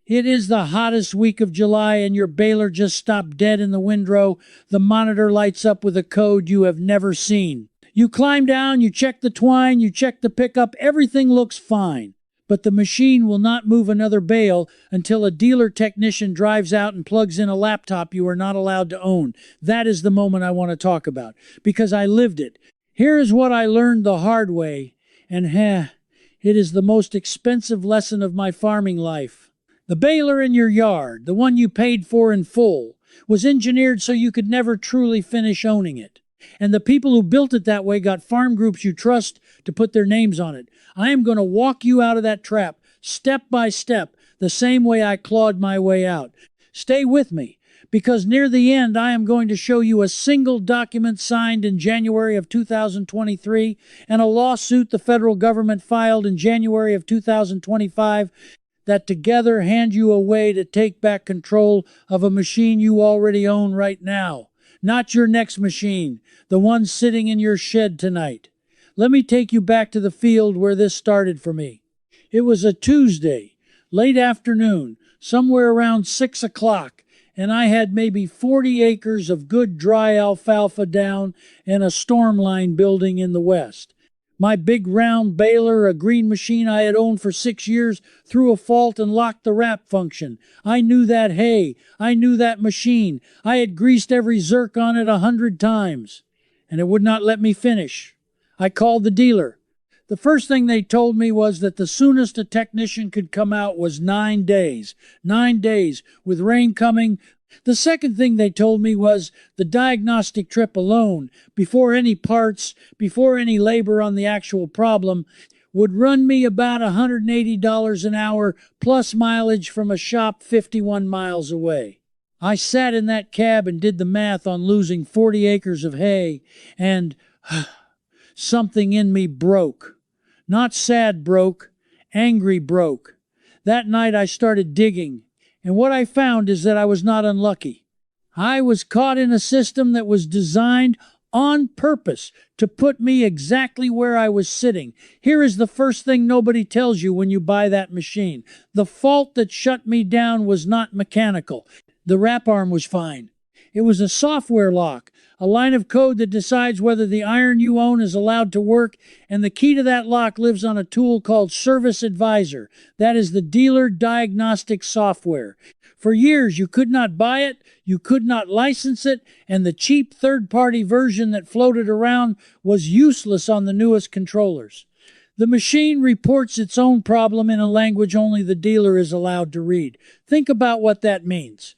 It is the hottest week of July and your baler just stopped dead in the windrow. The monitor lights up with a code you have never seen. You climb down, you check the twine, you check the pickup, everything looks fine. But the machine will not move another bale until a dealer technician drives out and plugs in a laptop you are not allowed to own. That is the moment I want to talk about, because I lived it. Here is what I learned the hard way, and it is the most expensive lesson of my farming life. The baler in your yard, the one you paid for in full, was engineered so you could never truly finish owning it. And the people who built it that way got farm groups you trust to put their names on it. I am going to walk you out of that trap, step by step, the same way I clawed my way out. Stay with me, because near the end I am going to show you a single document signed in January of 2023 and a lawsuit the federal government filed in January of 2025 that together hand you a way to take back control of a machine you already own right now. Not your next machine, the one sitting in your shed tonight. Let me take you back to the field where this started for me. It was a Tuesday, late afternoon, somewhere around 6 o'clock, and I had maybe 40 acres of good dry alfalfa down and a storm line building in the west. My big round baler, a green machine I had owned for 6 years, threw a fault and locked the wrap function. I knew that hay. I knew that machine. I had greased every zerk on it 100 times, and it would not let me finish. I called the dealer. The first thing they told me was that the soonest a technician could come out was 9 days. 9 days, with rain coming. The second thing they told me was the diagnostic trip alone, before any parts, before any labor on the actual problem, would run me about $180 an hour plus mileage from a shop 51 miles away. I sat in that cab and did the math on losing 40 acres of hay, and something in me broke. Not sad broke, angry broke. That night I started digging. And what I found is that I was not unlucky. I was caught in a system that was designed on purpose to put me exactly where I was sitting. Here is the first thing nobody tells you when you buy that machine. The fault that shut me down was not mechanical. The wrap arm was fine. It was a software lock, a line of code that decides whether the iron you own is allowed to work, and the key to that lock lives on a tool called Service Advisor. That is the dealer diagnostic software. For years you could not buy it, you could not license it, and the cheap third-party version that floated around was useless on the newest controllers. The machine reports its own problem in a language only the dealer is allowed to read. Think about what that means.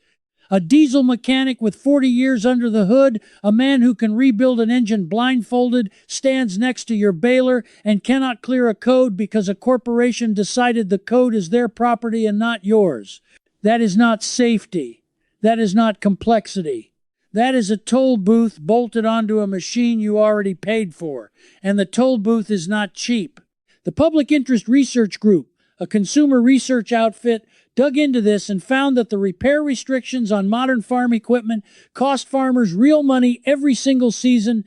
A diesel mechanic with 40 years under the hood, a man who can rebuild an engine blindfolded, stands next to your baler and cannot clear a code because a corporation decided the code is their property and not yours. That is not safety. That is not complexity. That is a toll booth bolted onto a machine you already paid for, and the toll booth is not cheap. The Public Interest Research Group, a consumer research outfit, dug into this and found that the repair restrictions on modern farm equipment cost farmers real money every single season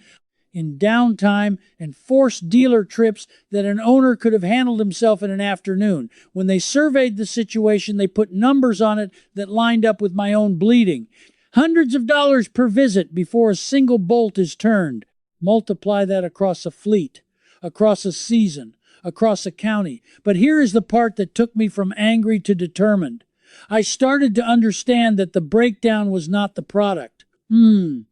in downtime and forced dealer trips that an owner could have handled himself in an afternoon. When they surveyed the situation, they put numbers on it that lined up with my own bleeding. Hundreds of dollars per visit before a single bolt is turned. Multiply that across a fleet, across a season, across a county. But here is the part that took me from angry to determined. I started to understand that the breakdown was not the product. The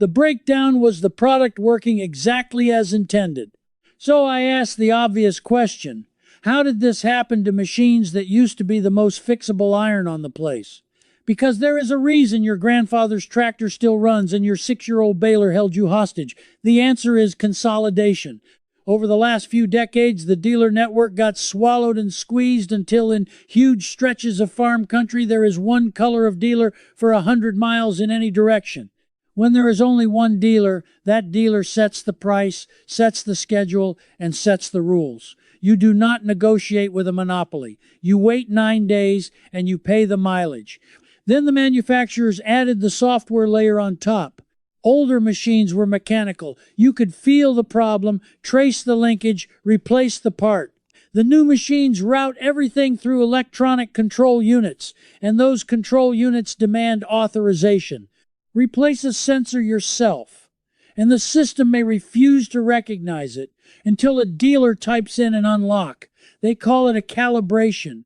breakdown was the product working exactly as intended. So I asked the obvious question. How did this happen to machines that used to be the most fixable iron on the place? Because there is a reason your grandfather's tractor still runs and your 6-year-old baler held you hostage. The answer is consolidation. Over the last few decades, the dealer network got swallowed and squeezed until in huge stretches of farm country there is one color of dealer for 100 miles in any direction. When there is only one dealer, that dealer sets the price, sets the schedule, and sets the rules. You do not negotiate with a monopoly. You wait 9 days and you pay the mileage. Then the manufacturers added the software layer on top. Older machines were mechanical. You could feel the problem, trace the linkage, replace the part. The new machines route everything through electronic control units, and those control units demand authorization. Replace a sensor yourself, and the system may refuse to recognize it until a dealer types in an unlock. They call it a calibration.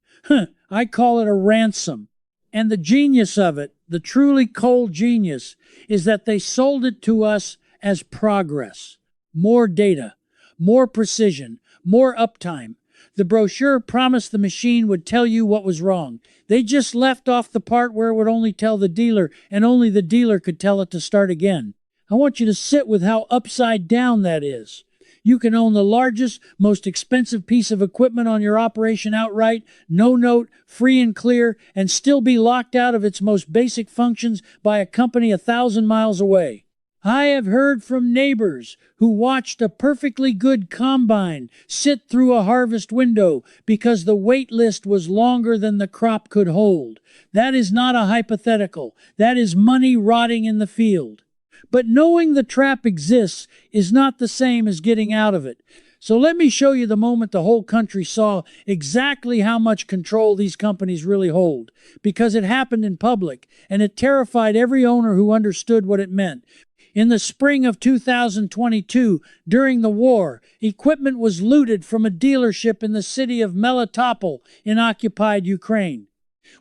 I call it a ransom. And the genius of it, the truly cold genius, is that they sold it to us as progress. More data, more precision, more uptime. The brochure promised the machine would tell you what was wrong. They just left off the part where it would only tell the dealer, and only the dealer could tell it to start again. I want you to sit with how upside down that is. You can own the largest, most expensive piece of equipment on your operation outright, no note, free and clear, and still be locked out of its most basic functions by a company 1,000 miles away. I have heard from neighbors who watched a perfectly good combine sit through a harvest window because the wait list was longer than the crop could hold. That is not a hypothetical. That is money rotting in the field. But knowing the trap exists is not the same as getting out of it. So let me show you the moment the whole country saw exactly how much control these companies really hold, because it happened in public, and it terrified every owner who understood what it meant. In the spring of 2022, during the war, equipment was looted from a dealership in the city of Melitopol in occupied Ukraine.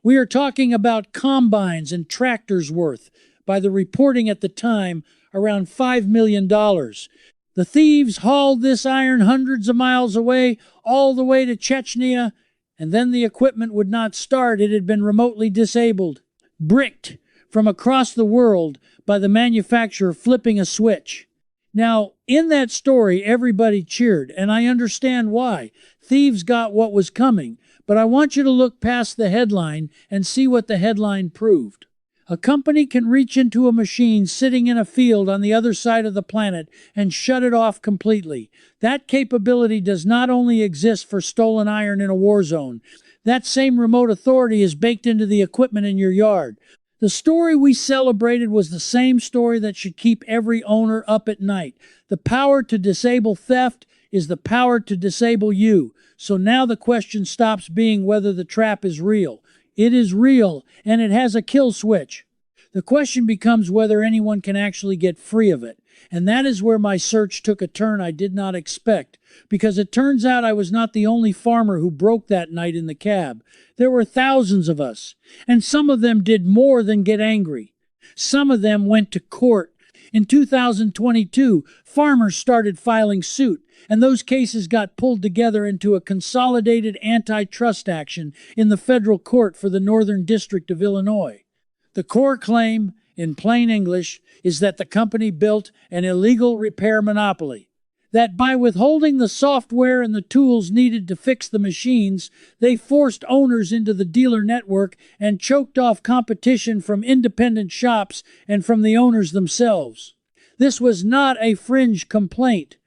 We are talking about combines and tractors worth, by the reporting at the time, around $5 million. The thieves hauled this iron hundreds of miles away, all the way to Chechnya, and then the equipment would not start. It had been remotely disabled, bricked from across the world by the manufacturer flipping a switch. Now, in that story, everybody cheered, and I understand why. Thieves got what was coming, but I want you to look past the headline and see what the headline proved. A company can reach into a machine sitting in a field on the other side of the planet and shut it off completely. That capability does not only exist for stolen iron in a war zone. That same remote authority is baked into the equipment in your yard. The story we celebrated was the same story that should keep every owner up at night. The power to disable theft is the power to disable you. So now the question stops being whether the trap is real. It is real, and it has a kill switch. The question becomes whether anyone can actually get free of it. And that is where my search took a turn I did not expect, because it turns out I was not the only farmer who broke that night in the cab. There were thousands of us, and some of them did more than get angry. Some of them went to court. In 2022, farmers started filing suit, and those cases got pulled together into a consolidated antitrust action in the federal court for the Northern District of Illinois. The core claim, in plain English, is that the company built an illegal repair monopoly. That by withholding the software and the tools needed to fix the machines, they forced owners into the dealer network and choked off competition from independent shops and from the owners themselves. This was not a fringe complaint.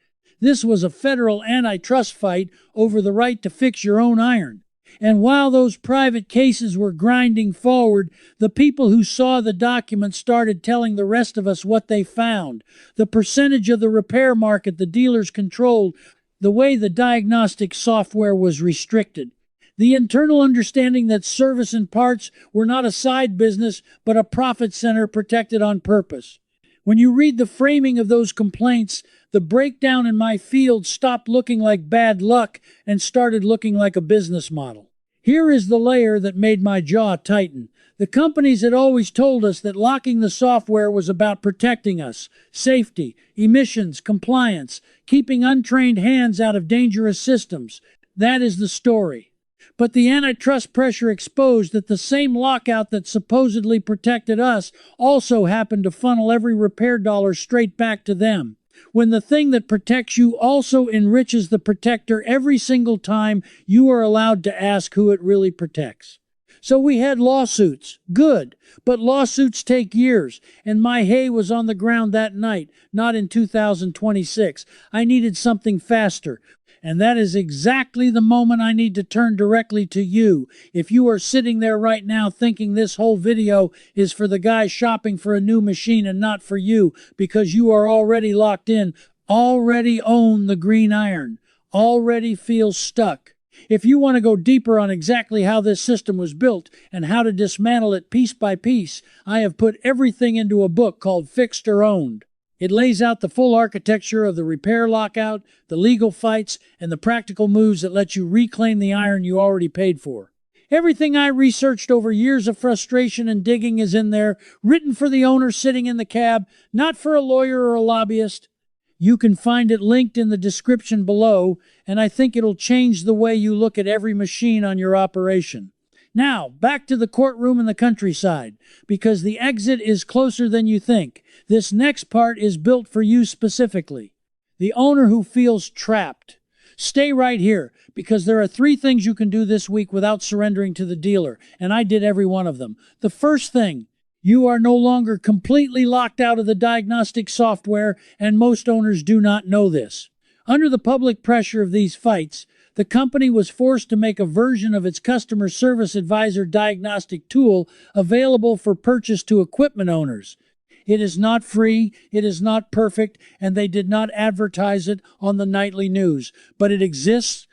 This was a federal antitrust fight over the right to fix your own iron. And while those private cases were grinding forward, the people who saw the document started telling the rest of us what they found. The percentage of the repair market the dealers controlled, the way the diagnostic software was restricted. The internal understanding that service and parts were not a side business, but a profit center protected on purpose. When you read the framing of those complaints, the breakdown in my field stopped looking like bad luck and started looking like a business model. Here is the layer that made my jaw tighten. The companies had always told us that locking the software was about protecting us, safety, emissions, compliance, keeping untrained hands out of dangerous systems. That is the story. But the antitrust pressure exposed that the same lockout that supposedly protected us also happened to funnel every repair dollar straight back to them. When the thing that protects you also enriches the protector every single time you are allowed to ask who it really protects. So we had lawsuits. Good. But lawsuits take years, and my hay was on the ground that night, not in 2026. I needed something faster. And that is exactly the moment I need to turn directly to you. If you are sitting there right now thinking this whole video is for the guy shopping for a new machine and not for you, because you are already locked in, already own the green iron, already feel stuck, If you want to go deeper on exactly how this system was built and how to dismantle it piece by piece, I have put everything into a book called Fixed or Owned. It lays out the full architecture of the repair lockout, the legal fights, and the practical moves that let you reclaim the iron you already paid for. Everything I researched over years of frustration and digging is in there, written for the owner sitting in the cab, not for a lawyer or a lobbyist. You can find it linked in the description below, and I think it'll change the way you look at every machine on your operation. Now, back to the courtroom in the countryside, because the exit is closer than you think. This next part is built for you specifically. The owner who feels trapped. Stay right here, because there are 3 things you can do this week without surrendering to the dealer, and I did every one of them. The first thing, you are no longer completely locked out of the diagnostic software, and most owners do not know this. Under the public pressure of these fights, the company was forced to make a version of its Customer Service Advisor diagnostic tool available for purchase to equipment owners. It is not free, it is not perfect, and they did not advertise it on the nightly news. But it exists.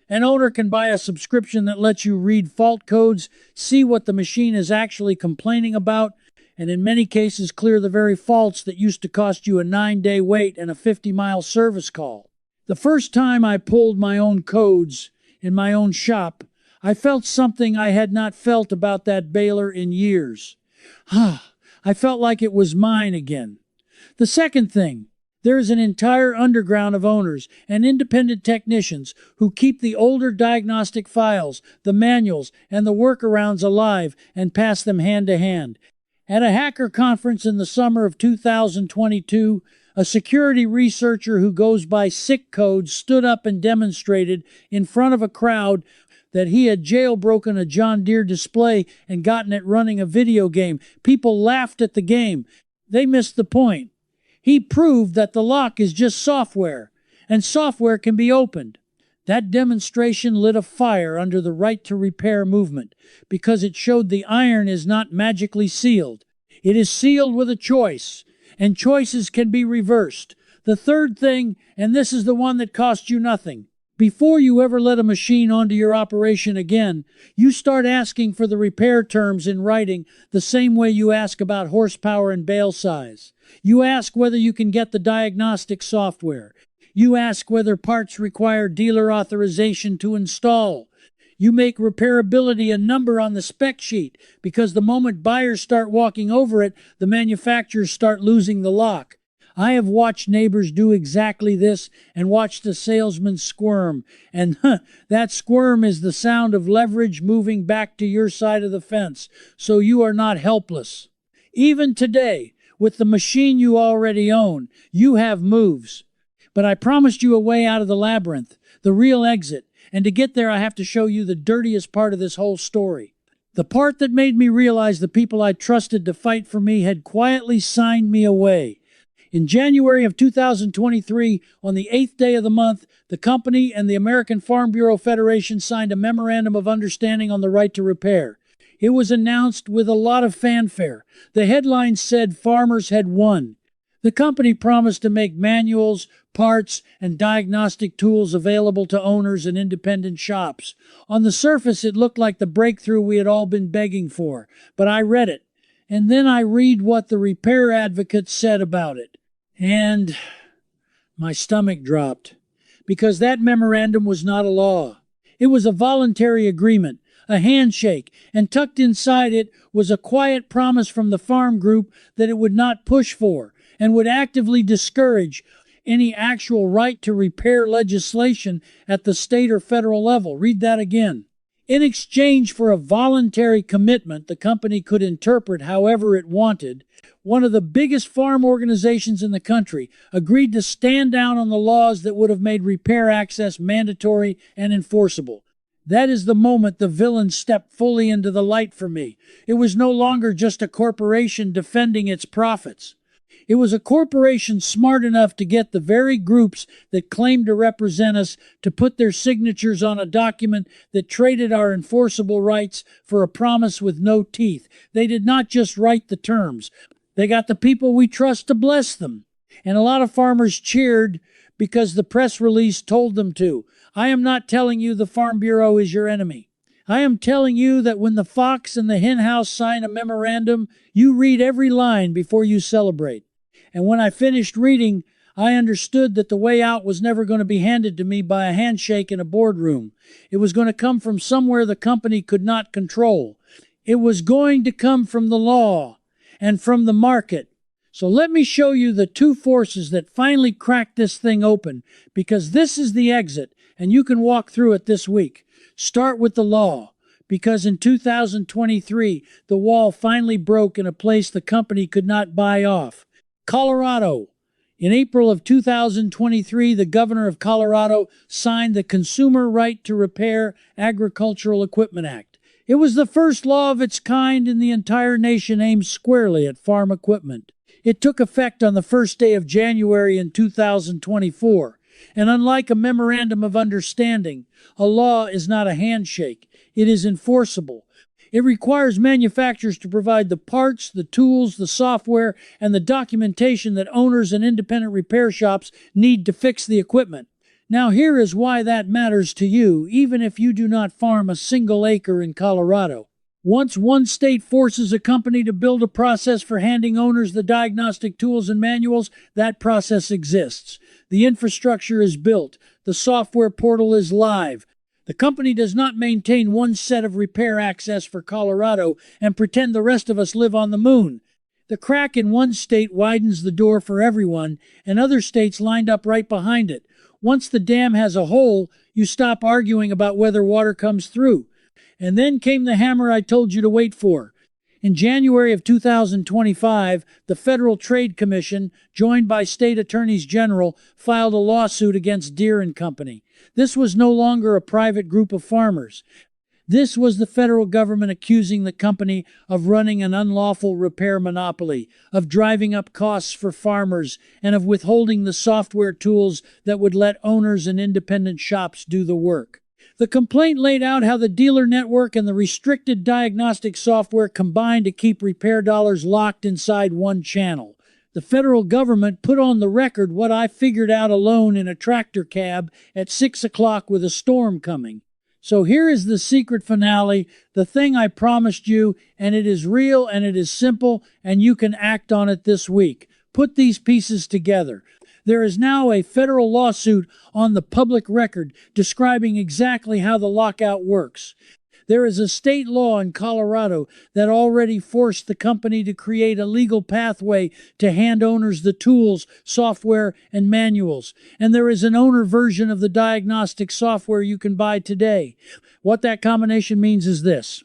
An owner can buy a subscription that lets you read fault codes, see what the machine is actually complaining about, and in many cases clear the very faults that used to cost you a 9-day wait and a 50-mile service call. The first time I pulled my own codes in my own shop, I felt something I had not felt about that baler in years. I felt like it was mine again. The second thing, there is an entire underground of owners and independent technicians who keep the older diagnostic files, the manuals, and the workarounds alive and pass them hand to hand. At a hacker conference in the summer of 2022, a security researcher who goes by Sick Code stood up and demonstrated in front of a crowd that he had jailbroken a John Deere display and gotten it running a video game. People laughed at the game. They missed the point. He proved that the lock is just software, and software can be opened. That demonstration lit a fire under the right to repair movement because it showed the iron is not magically sealed. It is sealed with a choice, and choices can be reversed. The third thing, and this is the one that costs you nothing, before you ever let a machine onto your operation again, you start asking for the repair terms in writing the same way you ask about horsepower and bale size. You ask whether you can get the diagnostic software. You ask whether parts require dealer authorization to install. You make repairability a number on the spec sheet because the moment buyers start walking over it, the manufacturers start losing the lock. I have watched neighbors do exactly this and watched a salesman squirm. And that squirm is the sound of leverage moving back to your side of the fence, so you are not helpless. Even today, with the machine you already own, you have moves. But I promised you a way out of the labyrinth, the real exit. And to get there, I have to show you the dirtiest part of this whole story. The part that made me realize the people I trusted to fight for me had quietly signed me away. In January of 2023, on the 8th day of the month, the company and the American Farm Bureau Federation signed a memorandum of understanding on the right to repair. It was announced with a lot of fanfare. The headline said farmers had won. The company promised to make manuals, parts, and diagnostic tools available to owners and independent shops. On the surface, it looked like the breakthrough we had all been begging for, but I read it, and then I read what the repair advocates said about it. And my stomach dropped, because that memorandum was not a law. It was a voluntary agreement, a handshake, and tucked inside it was a quiet promise from the farm group that it would not push for and would actively discourage any actual right to repair legislation at the state or federal level. Read that again. In exchange for a voluntary commitment the company could interpret however it wanted, one of the biggest farm organizations in the country agreed to stand down on the laws that would have made repair access mandatory and enforceable. That is the moment the villain stepped fully into the light for me. It was no longer just a corporation defending its profits. It was a corporation smart enough to get the very groups that claimed to represent us to put their signatures on a document that traded our enforceable rights for a promise with no teeth. They did not just write the terms. They got the people we trust to bless them. And a lot of farmers cheered because the press release told them to. I am not telling you the Farm Bureau is your enemy. I am telling you that when the fox and the hen house sign a memorandum, you read every line before you celebrate. And when I finished reading, I understood that the way out was never going to be handed to me by a handshake in a boardroom. It was going to come from somewhere the company could not control. It was going to come from the law and from the market. So let me show you the two forces that finally cracked this thing open, because this is the exit, and you can walk through it this week. Start with the law, because in 2023, the wall finally broke in a place the company could not buy off. Colorado. In April of 2023, the governor of Colorado signed the Consumer Right to Repair Agricultural Equipment Act. It was the first law of its kind in the entire nation aimed squarely at farm equipment. It took effect on the first day of January in 2024. And unlike a memorandum of understanding, a law is not a handshake. It is enforceable. It requires manufacturers to provide the parts, the tools, the software, and the documentation that owners and independent repair shops need to fix the equipment. Now here is why that matters to you, even if you do not farm a single acre in Colorado. Once one state forces a company to build a process for handing owners the diagnostic tools and manuals, that process exists. The infrastructure is built. The software portal is live. The company does not maintain one set of repair access for Colorado and pretend the rest of us live on the moon. The crack in one state widens the door for everyone, and other states lined up right behind it. Once the dam has a hole, you stop arguing about whether water comes through. And then came the hammer I told you to wait for. In January of 2025, the Federal Trade Commission, joined by state attorneys general, filed a lawsuit against Deere and Company. This was no longer a private group of farmers. This was the federal government accusing the company of running an unlawful repair monopoly, of driving up costs for farmers, and of withholding the software tools that would let owners and independent shops do the work. The complaint laid out how the dealer network and the restricted diagnostic software combined to keep repair dollars locked inside one channel. The federal government put on the record what I figured out alone in a tractor cab at 6 o'clock with a storm coming. So here is the secret finale, the thing I promised you, and it is real and it is simple, and you can act on it this week. Put these pieces together. There is now a federal lawsuit on the public record describing exactly how the lockout works. There is a state law in Colorado that already forced the company to create a legal pathway to hand owners the tools, software, and manuals. And there is an owner version of the diagnostic software you can buy today. What that combination means is this.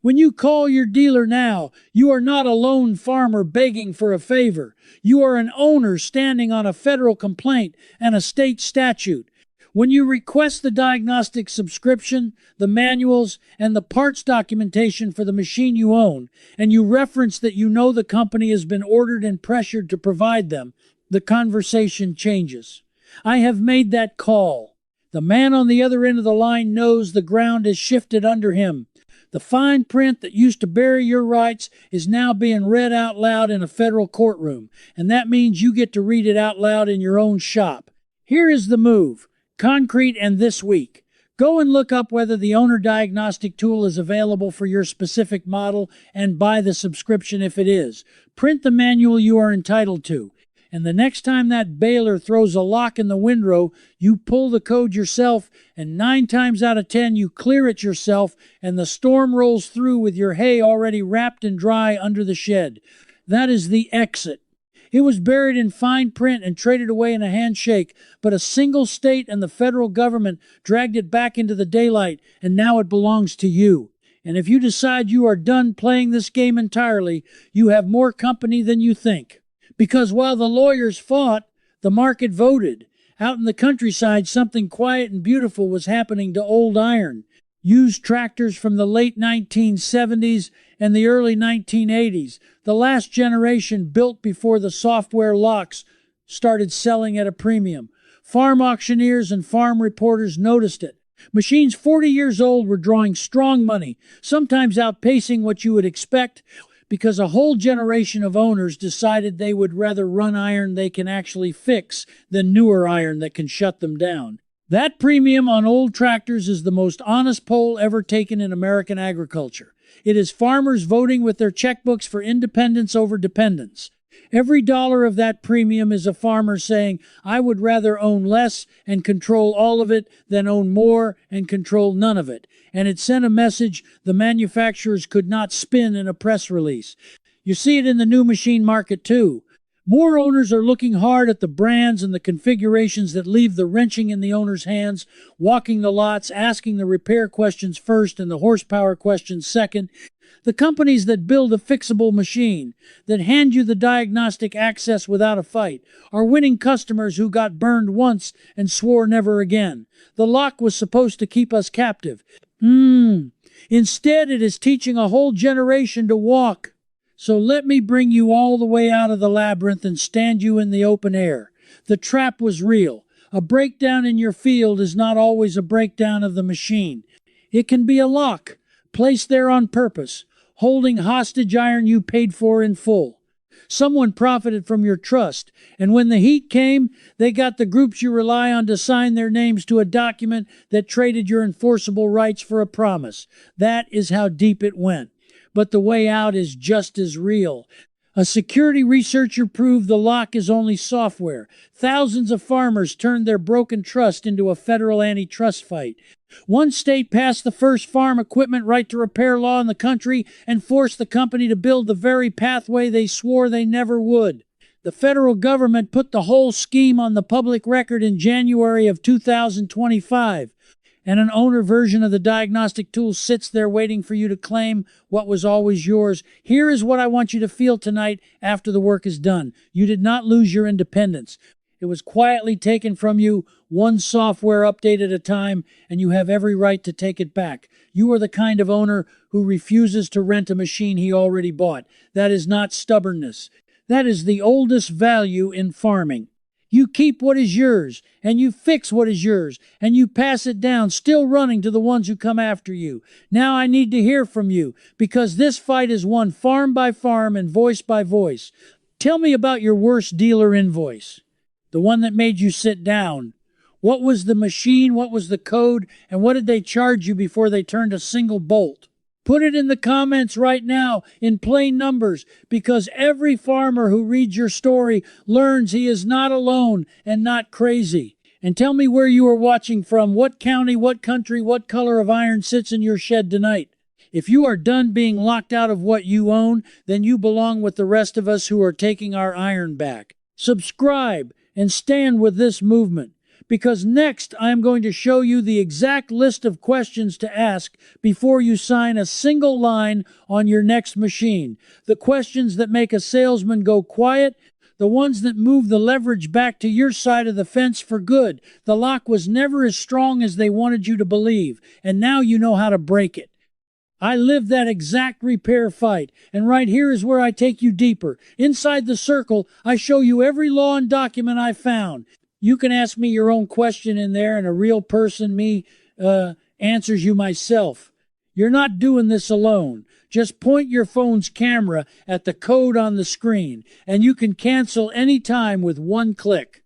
When you call your dealer now, you are not a lone farmer begging for a favor. You are an owner standing on a federal complaint and a state statute. When you request the diagnostic subscription, the manuals, and the parts documentation for the machine you own, and you reference that you know the company has been ordered and pressured to provide them, the conversation changes. I have made that call. The man on the other end of the line knows the ground has shifted under him. The fine print that used to bury your rights is now being read out loud in a federal courtroom, and that means you get to read it out loud in your own shop. Here is the move. Concrete and this week. Go and look up whether the owner diagnostic tool is available for your specific model and buy the subscription if it is. Print the manual you are entitled to. And the next time that baler throws a lock in the windrow, you pull the code yourself, and 9 times out of 10 you clear it yourself, and the storm rolls through with your hay already wrapped and dry under the shed. That is the exit. It was buried in fine print and traded away in a handshake, but a single state and the federal government dragged it back into the daylight, and now it belongs to you. And if you decide you are done playing this game entirely, you have more company than you think. Because while the lawyers fought, the market voted. Out in the countryside, something quiet and beautiful was happening to old iron. Used tractors from the late 1970s and the early 1980s, the last generation built before the software locks started selling at a premium. Farm auctioneers and farm reporters noticed it. Machines 40 years old were drawing strong money, sometimes outpacing what you would expect, because a whole generation of owners decided they would rather run iron they can actually fix than newer iron that can shut them down. That premium on old tractors is the most honest poll ever taken in American agriculture. It is farmers voting with their checkbooks for independence over dependence. Every dollar of that premium is a farmer saying, I would rather own less and control all of it than own more and control none of it. And it sent a message the manufacturers could not spin in a press release. You see it in the new machine market too. More owners are looking hard at the brands and the configurations that leave the wrenching in the owner's hands, walking the lots, asking the repair questions first and the horsepower questions second. The companies that build a fixable machine, that hand you the diagnostic access without a fight, are winning customers who got burned once and swore never again. The lock was supposed to keep us captive. Instead, it is teaching a whole generation to walk. So let me bring you all the way out of the labyrinth and stand you in the open air. The trap was real. A breakdown in your field is not always a breakdown of the machine. It can be a lock, placed there on purpose, holding hostage iron you paid for in full. Someone profited from your trust, and when the heat came, they got the groups you rely on to sign their names to a document that traded your enforceable rights for a promise. That is how deep it went. But the way out is just as real. A security researcher proved the lock is only software. Thousands of farmers turned their broken trust into a federal antitrust fight. One state passed the first farm equipment right to repair law in the country and forced the company to build the very pathway they swore they never would. The federal government put the whole scheme on the public record in January of 2025. And an owner version of the diagnostic tool sits there waiting for you to claim what was always yours. Here is what I want you to feel tonight after the work is done. You did not lose your independence. It was quietly taken from you, one software update at a time, and you have every right to take it back. You are the kind of owner who refuses to rent a machine he already bought. That is not stubbornness. That is the oldest value in farming. You keep what is yours, and you fix what is yours, and you pass it down, still running to the ones who come after you. Now I need to hear from you, because this fight is won farm by farm and voice by voice. Tell me about your worst dealer invoice, the one that made you sit down. What was the machine, what was the code, and what did they charge you before they turned a single bolt? Put it in the comments right now in plain numbers, because every farmer who reads your story learns he is not alone and not crazy. And tell me where you are watching from, what county, what country, what color of iron sits in your shed tonight. If you are done being locked out of what you own, then you belong with the rest of us who are taking our iron back. Subscribe and stand with this movement, because next I am going to show you the exact list of questions to ask before you sign a single line on your next machine. The questions that make a salesman go quiet, the ones that move the leverage back to your side of the fence for good. The lock was never as strong as they wanted you to believe, and now you know how to break it. I lived that exact repair fight, and right here is where I take you deeper. Inside the circle, I show you every law and document I found. You can ask me your own question in there, and a real person, me, answers you myself. You're not doing this alone. Just point your phone's camera at the code on the screen, and you can cancel any time with one click.